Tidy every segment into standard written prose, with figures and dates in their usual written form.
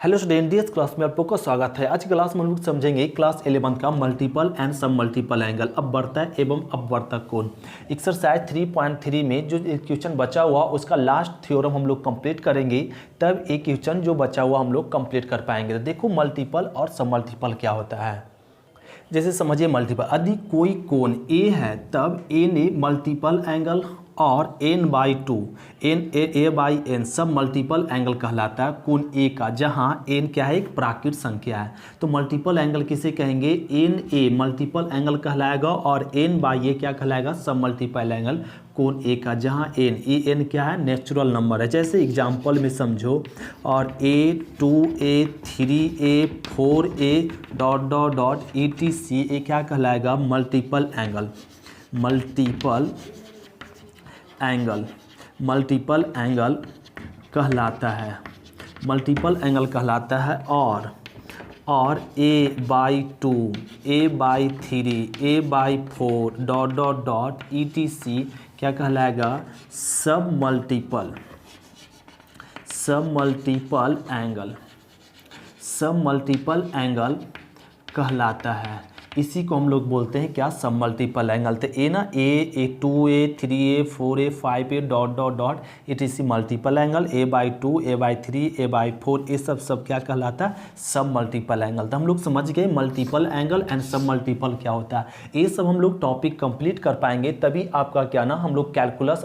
Hello student, DS class में आपको का स्वागत है। आज की क्लास में हम लोग समझेंगे क्लास 11 का मल्टीपल एंड सब मल्टीपल एंगल, अपवर्तक एवं अपवर्तक कोण। एक्सरसाइज 3.3 में जो क्वेश्चन बचा हुआ उसका लास्ट थ्योरम हम लोग कंप्लीट करेंगे, तब एक क्वेश्चन जो बचा हुआ हम लोग कंप्लीट कर पाएंगे। तो देखो मल्टीपल और सब मल्टीपल क्या होता है। जैसे समझिए मल्टीपल, यदि कोई कोण ए है तब एन ए मल्टीपल एंगल और n/2 a/n सब मल्टीपल एंगल कहलाता है कोण ए का, जहां n क्या है, एक प्राकृत संख्या है। तो मल्टीपल एंगल किसे कहेंगे, NA मल्टीपल एंगल कहलाएगा और n/a क्या कहलाएगा, सब मल्टीपल एंगल कोण ए का, जहां n क्या है, नेचुरल नंबर है। जैसे एग्जांपल में समझो, और a 2a 3a 4a ... etc ये क्या कहलाएगा, मल्टीपल एंगल। मल्टीपल एंगल कहलाता है, मल्टीपल एंगल कहलाता है। और a/2 a/3 a/4 ... etc क्या कहलाएगा, सब मल्टीपल एंगल कहलाता है। इसी को हम लोग बोलते हैं क्या, सब मल्टीपल एंगल। तो ए ना a 2a 3a 4a 5a ... etc multiple angle, a/2 a/3 a/4 ये सब क्या कहलाता है, सब मल्टीपल एंगल। तो हम लोग समझ गए मल्टीपल एंगल एंड सब मल्टीपल क्या होता है। ये सब हम लोग टॉपिक कंप्लीट कर पाएंगे, तभी आपका क्या ना, हम लोग कैलकुलस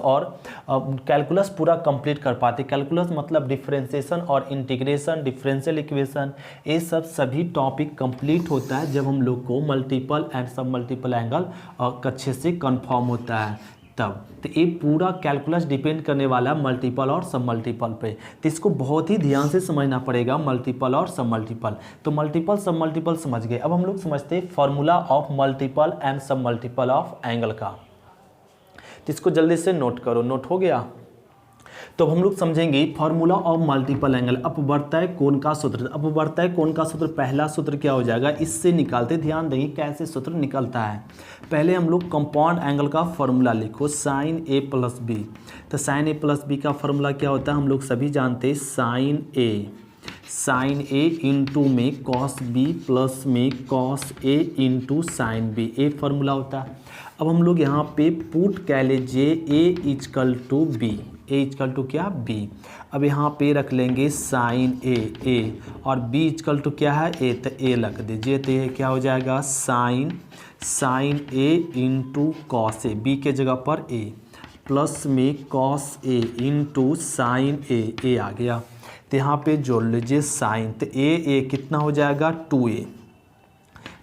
पूरा कंप्लीट कर पाते। कैलकुलस मतलब डिफरेंशिएशन और इंटीग्रेशन, डिफरेंशियल इक्वेशन, ये सब सभी टॉपिक कंप्लीट होता है जब हम लोग को मल्टीपल एंड सब मल्टीपल एंगल अच्छे से कंफर्म होता है तब। तो ये पूरा कैलकुलस डिपेंड करने वाला है मल्टीपल और सब मल्टीपल पे, तो इसको बहुत ही ध्यान से समझना पड़ेगा, मल्टीपल और सब मल्टीपल। तो मल्टीपल सब मल्टीपल समझ गए। अब हम लोग समझते हैं फॉर्मूला ऑफ मल्टीपल एंड सब मल्टीपल ऑफ एंगल का। तो इसको जल्दी से नोट करो, नोट हो गया। तो हम लोग समझेंगे फॉर्मूला ऑफ मल्टीपल एंगल, अपवर्तक कोण का सूत्र। अपवर्तक कोण का सूत्र, पहला सूत्र क्या हो जाएगा, इससे निकालते, ध्यान देंगे कैसे सूत्र निकलता है। पहले हम लोग कंपाउंड एंगल का फॉर्मूला लिखो, sin a + b। तो sin a + b का फॉर्मूला क्या होता है, हम लोग सभी जानते हैं, sin a इंटू में cos b प्लस में cos a into sin b, ये फॉर्मूला होता है। अब हम लोग यहाँ पे पुट कह लीजिए a = b, a = क्या, b। अब यहाँ पे रख लेंगे sin a और b = क्या है, a, तो a रख दीजिए। तो ये क्या हो जाएगा, sin a into cos a, b के जगह पर a, प्लस में cos a into sin a आ गया। तो यहाँ पे जोड़ लीजिए sin, तो a कितना हो जाएगा, 2a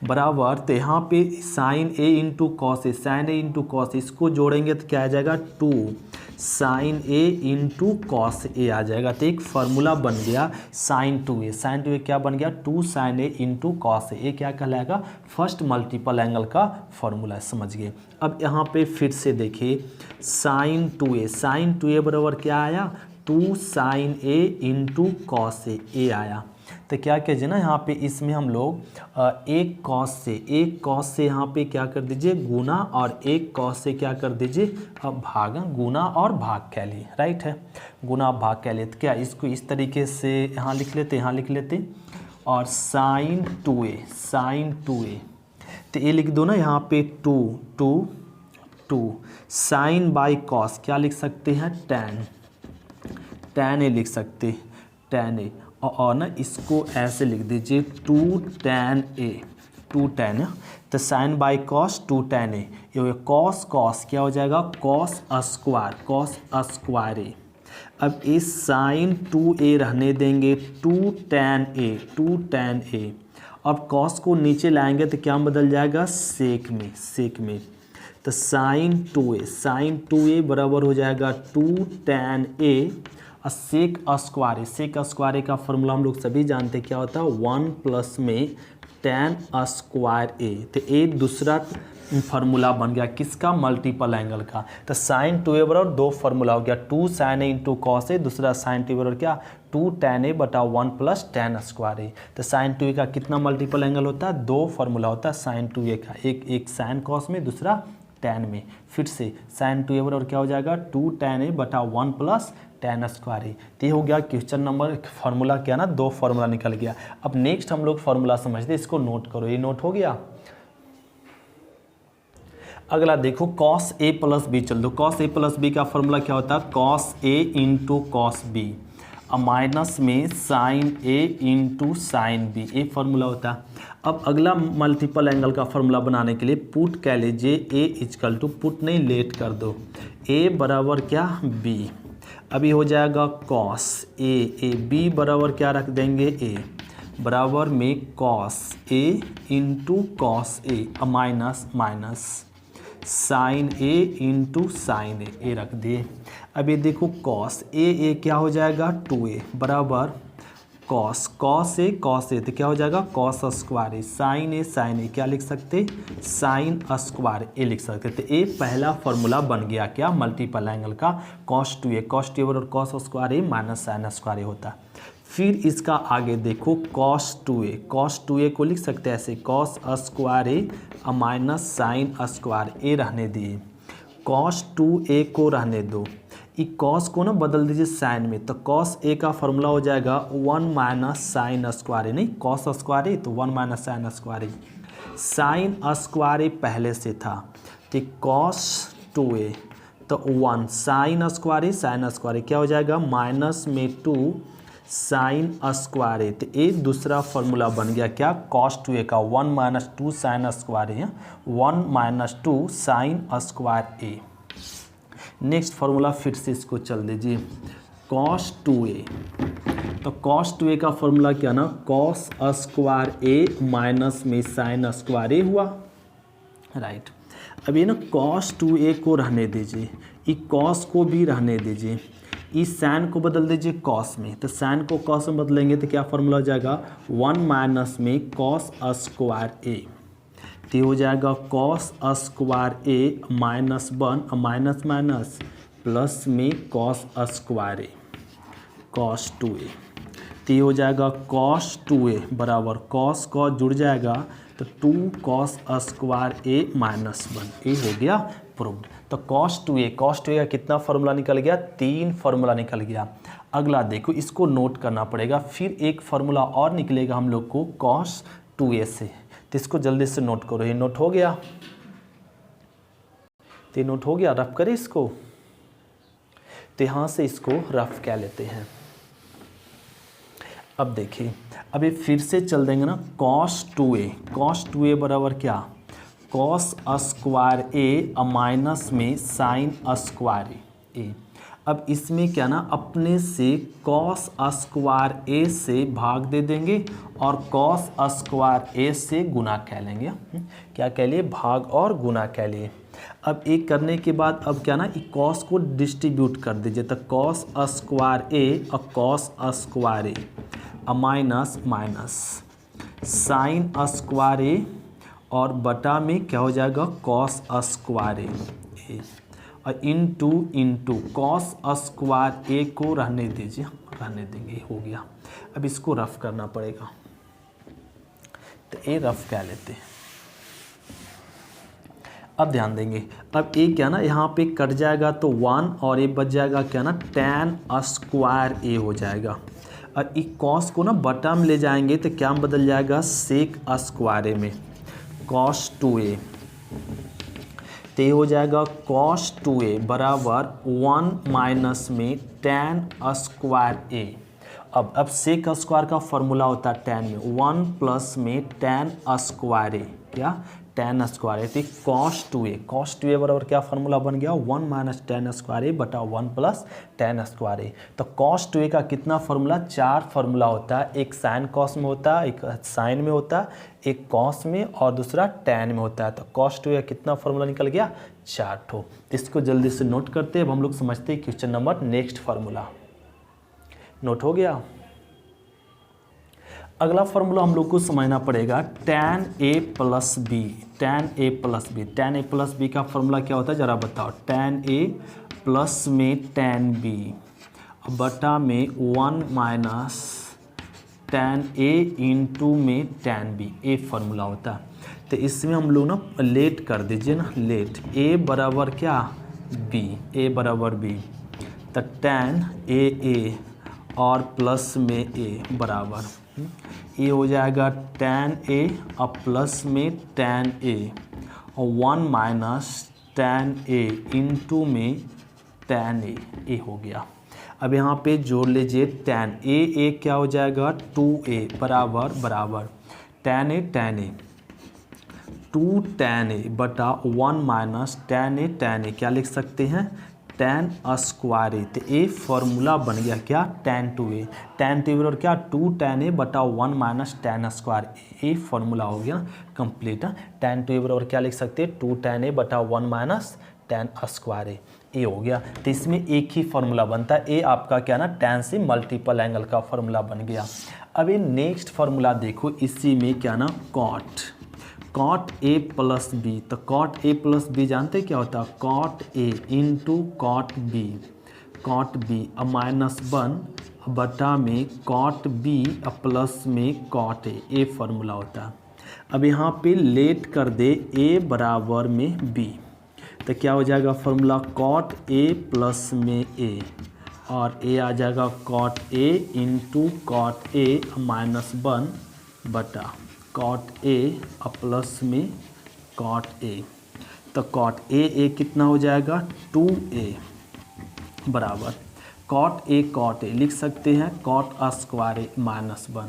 बराबर। तो यहाँ पे sin a into cos a, इसको जोड़ेंगे तो क्या आ जाएगा, 2 sin a into cos a आ जाएगा। तो एक फार्मूला बन गया sin 2a क्या बन गया, 2 sin a into cos a, ये क्या कहलाएगा, फर्स्ट मल्टीपल एंगल का फॉर्मूला, समझ गए। अब यहाँ पे फिर से देखिए sin 2a बराबर क्या आया, 2 sin a into cos a आया। तो क्या कीजिए ना, यहाँ पे इसमें हम लोग एक कॉस से यहाँ पे क्या कर दीजिए, गुना, और एक कॉस से क्या कर दीजिए, भाग, गुना और भाग कह लिए, राइट है, गुना भाग कह लिए। तो क्या इसको इस तरीके से यहाँ लिख लेते, और sin 2a तो ये लिख दो ना यहाँ पे 2 साइन बाई कॉस क्या लिख सकते हैं, tan a लिख सकते, tan a, और ना इसको ऐसे लिख दीजिए 2 tan a। तो sine by cos 2 tan a, ये कॉस क्या हो जाएगा, कॉस स्क्वायर a। अब इस साइन 2a रहने देंगे, 2 tan a। अब कॉस को नीचे लाएंगे तो क्या बदल जाएगा, सेक में। तो साइन 2a बराबर हो जाएगा 2 tan a, सेक स्क्वायर का फॉर्मूला हम लोग सभी जानते हैं क्या होता है, 1 प्लस में tan स्क्वायर a। तो एक दूसरा फार्मूला बन गया किसका, मल्टीपल एंगल का। तो sin 2a बराबर दो फार्मूला हो गया, 2 sin a into cos a, दूसरा sin 2a बराबर क्या, 2 tan a बटा 1 प्लस tan स्क्वायर a। तो sin 2a का कितना मल्टीपल एंगल होता है, दो फार्मूला होता है sin 2a का, एक sin कॉस में, दूसरा tan में। फिर से sin 2a बराबर क्या हो जाएगा, 2 tan a बटा 1 प्लस tan स्क्वायर ए। तो ये हो गया क्वेश्चन नंबर, फार्मूला क्या ना, 2 फार्मूला निकल गया। अब नेक्स्ट हम लोग फार्मूला समझते हैं, इसको नोट करो, ये नोट हो गया। अगला देखो cos a प्लस बी, चल दो cos a प्लस बी का फॉर्मूला क्या होता है, cos a into cos B, अब माइनस में sin a into sine B, ये फार्मूला होता है। अब अगला मल्टीपल एंगल का फार्मूला बनाने के लिए पुट कह लीजिए a इजकल टू, पुट नहीं लेट कर दो, a बराबर क्या b, अभी हो जाएगा cos a b बराबर क्या रख देंगे a, बराबर में cos a into cos a, minus minus sine A into sine A रख दिए। अब ये देखो कॉस ए क्या हो जाएगा 2a बराबर कॉस ए तो क्या हो जाएगा कॉस स्क्वायर ए, साइन ए क्या लिख सकते, साइन स्क्वायर ए लिख सकते। तो ये पहला फॉर्मूला बन गया क्या, मल्टीपल एंगल का, cos 2a बराबर कॉस स्क्वायर ए माइनस साइन स्क्वायर ए होता है। फिर इसका आगे देखो cos 2a को लिख सकते हैं ऐसे, cos स्क्वायर ए माइनस साइन स्क्वायर ए रहने दिए, cos 2a को रहने दो, ये cos को ना बदल दीजिए साइन में, तो cos a का फॉर्मूला हो जाएगा 1 माइनस साइन स्क्वायर ए, नहीं cos स्क्वायर ए तो 1 minus sign square A, sine square ए पहले से था, तो cos 2a तो 1 साइन स्क्वायर ए क्या हो जाएगा माइनस में 2 साइन स्क्वायर ए, तो ये दूसरा फॉर्मूला बन गया क्या, cos 2a का 1 माइनस 2 साइन स्क्वायर ए, 1 माइनस 2 साइन स्क्वायर ए। नेक्स्ट फार्मूला फिर से इसको चल दीजिए, cos 2a तो cos 2a का फॉर्मूला क्या ना, cos स्क्वायर ए माइनस में साइन स्क्वायर ए हुआ, राइट। अब ये ना cos 2a को रहने दीजिए, ये cos को भी रहने दीजिए, इस साइन को बदल दीजिए cos में, तो साइन को cos में बदलेंगे तो क्या फॉर्मूला हो जाएगा 1 माइनस में cos स्क्वायर ए, तो हो जाएगा cos स्क्वायर ए माइनस 1 माइनस माइनस प्लस में cos स्क्वायर ए cos 2a, तो हो जाएगा cos 2a बराबर cos का जुड़ जाएगा तो 2 cos स्क्वायर ए माइनस 1, ये हो गया प्रूव्ड। तो cos 2a का कितना फार्मूला निकल गया, 3 फार्मूला निकल गया। अगला देखो, इसको नोट करना पड़ेगा, फिर एक फार्मूला और निकलेगा हम लोग को cos 2a से, तो इसको जल्दी से नोट करो, ये नोट हो गया, तो नोट हो गया, रफ करें इसको, तो यहाँ से इसको रफ क्या लेते हैं। अब देखिए, अब ये फिर से चल देंगे ना, cos 2a बराबर क्या, cos स्क्वायर ए माइनस में साइन स्क्वायर ए। अब इसमें क्या ना, अपने से cos स्क्वायर ए से भाग दे देंगे और cos स्क्वायर ए से गुना कह लेंगे, क्या कह लिए, भाग और गुना कह लिए। अब एक करने के बाद अब क्या ना, cos को डिस्ट्रीब्यूट कर दीजिए, तो cos स्क्वायर ए और cos स्क्वायर ए माइनस माइनस साइन स्क्वायर ए और बटा में क्या हो जाएगा cos स्क्वायर ए और इंटू cos स्क्वायर ए को रहने दीजिए, रहने देंगे, हो गया। अब इसको रफ करना पड़ेगा, तो ये रफ क्या लेते हैं। अब ध्यान देंगे, अब ये क्या ना, यहाँ पे कट जाएगा तो 1 और ये बच जाएगा क्या ना, tan स्क्वायर ए हो जाएगा, और इस cos को ना बटा में ले जाएंगे तो क्या बदल जाएगा sec स्क्वायर ए में, cos 2a, तो ये हो जाएगा cos 2a बराबर 1 माइनस में tan स्क्वायर ए। अब sec स्क्वायर का फॉर्मूला होता है tan में, 1 प्लस में tan स्क्वायर ए, क्या tan स्क्वायर ए, तो cos 2a बराबर क्या फार्मूला बन गया, 1 माइनस tan स्क्वायर ए बटा 1 प्लस tan स्क्वायर ए। तो cos 2a का कितना फार्मूला, 4 फार्मूला होता है, एक साइन cos में होता है, एक साइन में होता है, एक cos में और दूसरा tan में होता है। तो cos 2a का कितना फार्मूला निकल गया, 4 ठो। इसको जल्दी से नोट करते हैं, अब हम लोग समझते हैं question number next formula. Note हो गया। अगला फार्मूला हम लोग को समझना पड़ेगा tan a plus B, tan a plus B का फार्मूला क्या होता है जरा बताओ, tan a प्लस में tan b बटा में 1 माइनस tan a इंटू में tan b, ए फार्मूला होता है। तो इसमें हम लोग ना लेट कर दीजिए ना, लेट a बराबर क्या b, a बराबर b, तो tan ए और प्लस में ए बराबर ये हो जाएगा tan ए और प्लस में tan ए और 1 माइनस tan ए इंटू में tan ए हो गया। अब यहाँ पे जोड़ लीजिए tan ए क्या हो जाएगा 2a बराबर tan ए 2 tan ए बटा 1 माइनस tan ए क्या लिख सकते हैं tan स्क्वायर ए। तो ए फॉर्मूला बन गया क्या tan 2a और क्या 2 tan ए बटा 1 minus tan square a formula हो गया कंप्लीट। tan 2a और क्या लिख सकते हैं 2 tan ए बटा 1 माइनस tan स्क्वायर ए हो गया। तो इसमें एक ही फॉर्मूला बनता है, ए आपका क्या ना tan से मल्टीपल एंगल का फॉर्मूला बन गया। अब ये नेक्स्ट फॉर्मूला देखो, इसी में क्या ना cot ए प्लस बी। तो cot ए प्लस बी जानते क्या होता है cot ए इंटू cot बी अब माइनस 1 बटा में cot बी प्लस में cot ए फॉर्मूला होता है। अब यहाँ पे लेट कर दे ए बराबर में बी, तो क्या हो जाएगा फॉर्मूला cot ए प्लस में ए और ए आ जाएगा cot ए इंटू cot ए माइनस 1 बटा cot ए प्लस में cot ए। तो cot ए कितना हो जाएगा 2a बराबर cot ए लिख सकते हैं cot स्क्वायर ए माइनस 1,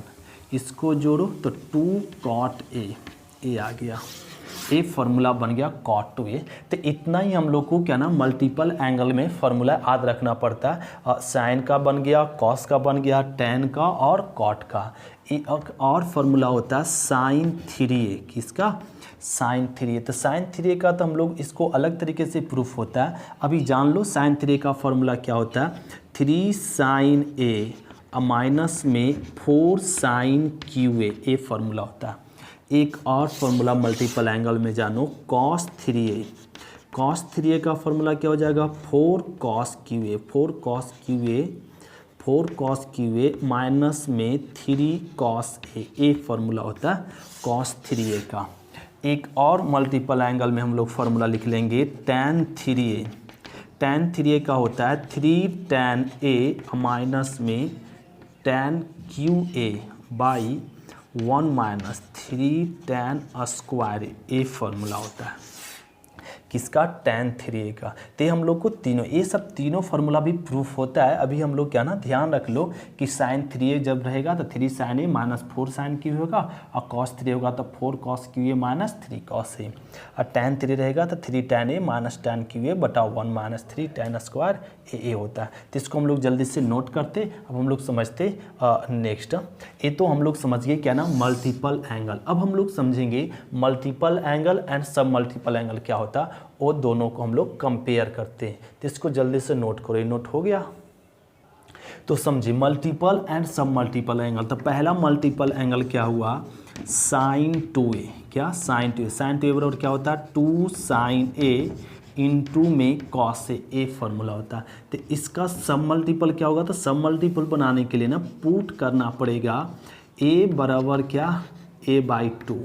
इसको जोड़ो तो 2 cot ए आ गया। ए फार्मूला बन गया cot 2a। तो इतना ही हम लोग को क्या ना मल्टीपल एंगल में फार्मूला याद रखना पड़ता है। साइन का बन गया, कॉस का बन गया, tan का और cot का। और फार्मूला होता है sin 3a, किसका sin 3a। तो sin 3a का तो हम लोग इसको अलग तरीके से प्रूफ होता है, अभी जान लो। sin 3a का फार्मूला क्या होता है 3 sin a माइनस में 4 sin qa, ए फार्मूला होता है। एक और फार्मूला मल्टीपल एंगल में जानो cos 3a का फार्मूला क्या हो जाएगा 4 cos qa माइनस में 3 cos a फार्मूला होता है cos 3a का। एक और मल्टीपल एंगल में हम लोग फार्मूला लिख लेंगे tan 3a का होता है 3 tan a माइनस में tan qa by 1 minus 3 tan square A formula होता है किसका tan 3a का। तो हम लोग को तीनों ये सब तीनों फार्मूला भी प्रूफ होता है। अभी हम लोग क्या ना ध्यान रख लो कि sin 3a जब रहेगा तो 3 sin a minus 4 sin qa होगा और cos 3 होगा तो 4 cos qa minus 3 cos a और tan 3 रहेगा तो 3 tan a minus tan qa बटा 1 माइनस 3 tan स्क्वायर ए होता है। तो इसको हम लोग जल्दी से नोट करते। अब हम लोग समझते नेक्स्ट। ये तो हम लोग समझ गए क्या ना मल्टीपल एंगल। अब हम लोग समझेंगे मल्टीपल एंगल एंड सब मल्टीपल एंगल क्या होता है, वो दोनों को हम लोग कंपेयर करते हैं। तो इसको जल्दी से नोट करो, नोट हो गया तो समझिए मल्टीपल एंड सब मल्टीपल एंगल। तो पहला मल्टीपल एंगल क्या हुआ sin 2a, क्या sin 2a बराबर क्या होता है 2 sin a इंटू में cos ए फार्मूला होता है। तो इसका सब मल्टीपल क्या होगा, तो सब मल्टीपल बनाने के लिए ना पुट करना पड़ेगा a बराबर क्या a/2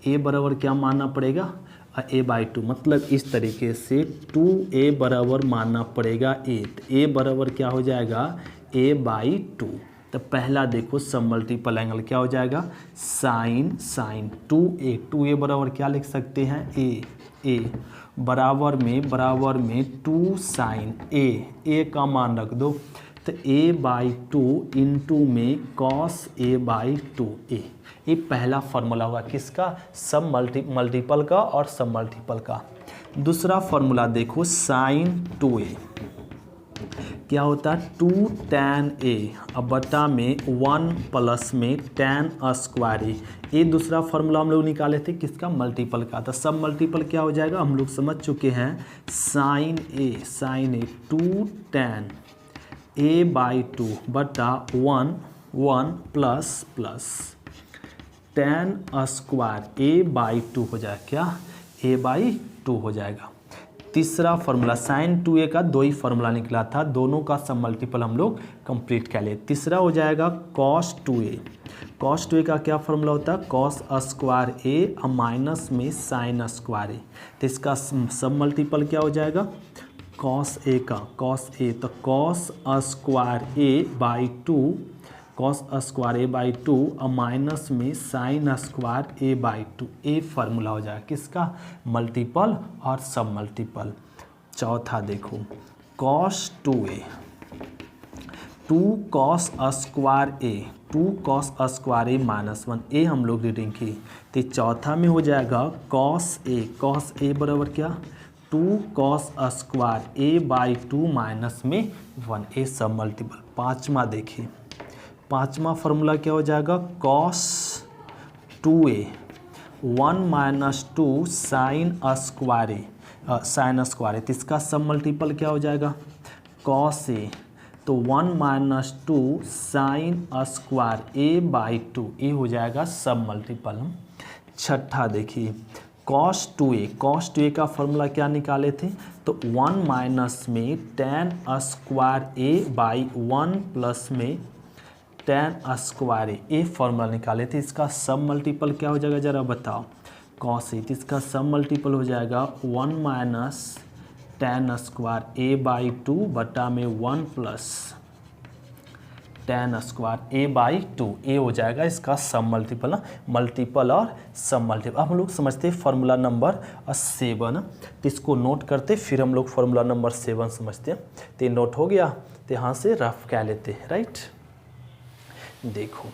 a बराबर क्या मानना पड़ेगा a/2, मतलब इस तरीके से 2a बराबर मानना पड़ेगा a। तो a बराबर क्या हो जाएगा a/2। तो पहला देखो सब मल्टीपल एंगल क्या हो जाएगा sin 2a बराबर क्या लिख सकते हैं a बराबर में 2 sin a का मान रख दो तो a/2 इंटू में cos a/2 ये पहला फार्मूला होगा किसका सब मल्टीपल का और सब मल्टीपल का। दूसरा फार्मूला देखो sin 2a क्या होता है 2 tan a अब बटा में 1 प्लस में tan स्क्वायर ये दूसरा फार्मूला हम लोग निकाले थे किसका मल्टीपल का। तो सब मल्टीपल क्या हो जाएगा हम लोग समझ चुके हैं sin a 2 tan a/2 बटा 1 प्लस tan स्क्वायर a/2 हो जाएगा क्या a/2 हो जाएगा। तीसरा फार्मूला sin 2a का दो ही फार्मूला निकला था, दोनों का सब मल्टीपल हम लोग कंप्लीट कर लिए। तीसरा हो जाएगा cos 2a का क्या फार्मूला होता है cos स्क्वायर a माइनस में sin स्क्वायर a। तो इसका सब मल्टीपल क्या हो जाएगा कॉस ए का कॉस ए, तो cos square A by 2, cos square A by 2 और माइनस में sign square A by 2। A formula हो जाएगा किसका, मल्टीपल और सब मल्टीपल। चौथा देखो कॉस 2a, 2 कॉस स्क्वायर ए, 2 कॉस स्क्वायर ए माइनस 1, ए हम लोग रीडिंग की। तो चौथा में हो जाएगा कॉस ए बराबर क्या, 2 cos square A by 2 minus में 1, ए सब मल्टीपल। पाँचवा देखिए, पाँचवा फार्मूला क्या हो जाएगा, cos 2a 1 minus 2 sine square A, sine square है, तो इसका सब मल्टीपल क्या हो जाएगा, कॉस ए, तो 1 minus 2 sine square A by 2, ए हो जाएगा सब मल्टीपल। छठा देखिए कॉस 2a का फॉर्मूला क्या निकाले थे, तो 1 माइनस में tan square A by 1 plus में tan स्क्वायर ए फॉर्मूला निकाले थे। इसका सब मल्टीपल क्या हो जाएगा जरा बताओ, कॉस ए, इसका सब मल्टीपल हो जाएगा 1 minus tan square A by 2 बटा में 1 plus tan square A by 2, ए हो जाएगा इसका सब मल्टीपल, मल्टीपल और सब मल्टीपल। अब हम लोग समझते हैं फार्मूला नंबर 7, तो इसको नोट करते फिर हम लोग फार्मूला नंबर 7 समझते हैं। तो ये नोट हो गया, तो यहाँ से रफ कह लेते हैं, राइट। देखो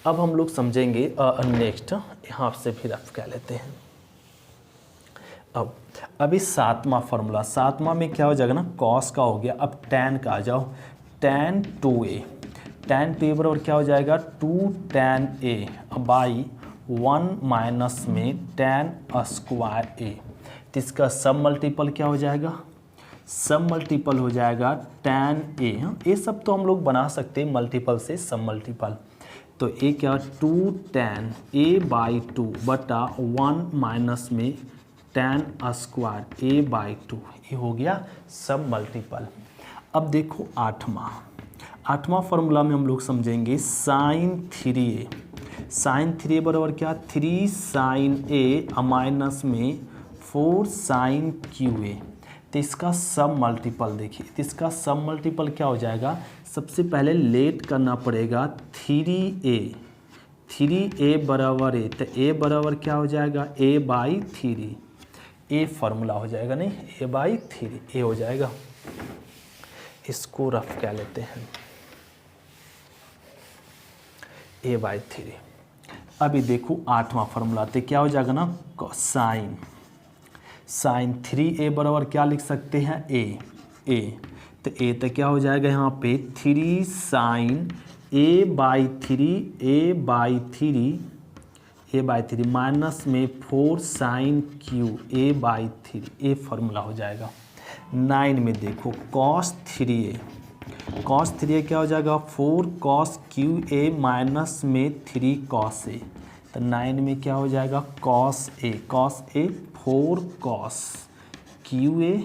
अब हम लोग समझेंगे नेक्स्ट, यहाँ से फिर रफ कह लेते हैं। अब अभी 7वां फार्मूला, 7वां में क्या हो जाएगा ना, कॉस का हो गया। अब tan का आ जाओ, tan 2a, tan 2a बराबर क्या हो जाएगा, 2 tan a बाई 1 माइनस में tan स्क्वायर ए, तो इसका सब मल्टीपल क्या हो जाएगा, सब मल्टीपल हो जाएगा tan a। ये सब तो हम लोग बना सकते हैं मल्टीपल से सब मल्टीपल, तो ए क्या 2 tan a बाई 2 बटा 1 माइनस में tan स्क्वायर ए बाई 2, ये हो गया सब मल्टीपल। अब देखो 8वां फार्मूला में हम लोग समझेंगे साइन 3a, साइन 3a बराबर क्या, 3 साइन a माइनस में 4 साइन QA, तो इसका सब मल्टीपल देखिए, तो इसका सब मल्टीपल क्या हो जाएगा, सबसे पहले लेट करना पड़ेगा 3a बराबर ए, तो a बराबर क्या हो जाएगा, a बाई 3, ए फार्मूला हो जाएगा, नहीं a बाई 3, ए हो जाएगा। इसको रफ कह लेते हैं, a बाई 3। अभी देखो 8वां फार्मूला, तो क्या हो जाएगा ना, साइन 3a बराबर क्या लिख सकते हैं, a, तो a तो क्या हो जाएगा यहाँ पे 3 साइन a बाई 3 माइनस में 4 साइन q a बाई 3, ए फार्मूला हो जाएगा। 9 में देखो कॉस 3a क्या हो जाएगा, 4 कॉस QA माइनस में 3 कॉस a, तो 9 में क्या हो जाएगा, cos a 4 cos QA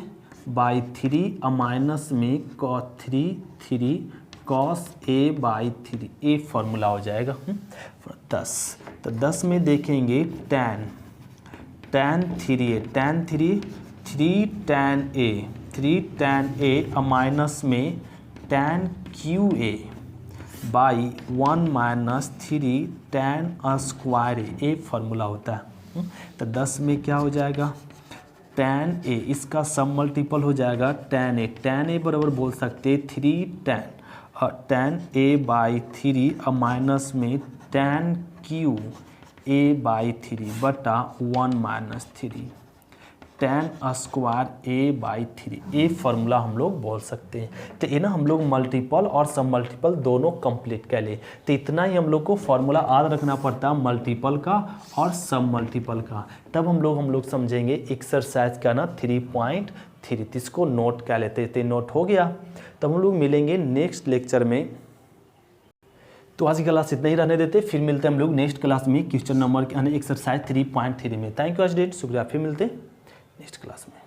by 3 minus में 3 कॉस a बाई 3, ए फार्मूला हो जाएगा। 10, तो 10 में देखेंगे tan 3 tan a माइनस में tan QA by 1 minus 3 tan square A formula होता है। तो 10 में क्या हो जाएगा, tan a, इसका सब मल्टीपल हो जाएगा tan a बराबर बोल सकते 3 tan a बाई 3 माइनस में tan Q a बाई 3 बटा 1 minus 3 tan square A by 3, ए फार्मूला हम लोग बोल सकते हैं। तो ये ना हम लोग मल्टीपल और सब मल्टीपल दोनों कंप्लीट कर ले, तो इतना ही हम लोग को फार्मूला याद रखना पड़ता है मल्टीपल का और सब मल्टीपल का। तब हम लोग समझेंगे एक्सरसाइज का ना 3.3, इसको नोट कर लेते थे, नोट हो गया। तब हम लोग मिलेंगे नेक्स्ट लेक्चर में। तो आज की क्लास इतना ही रहने देते, फिर मिलते हैं हम लोग नेक्स्ट क्लास में क्वेश्चन नंबर यानी एक्सरसाइज 3.3 में। थैंक यू आज डेट, शुक्रिया, फिर मिलते नेक्स्ट क्लास में।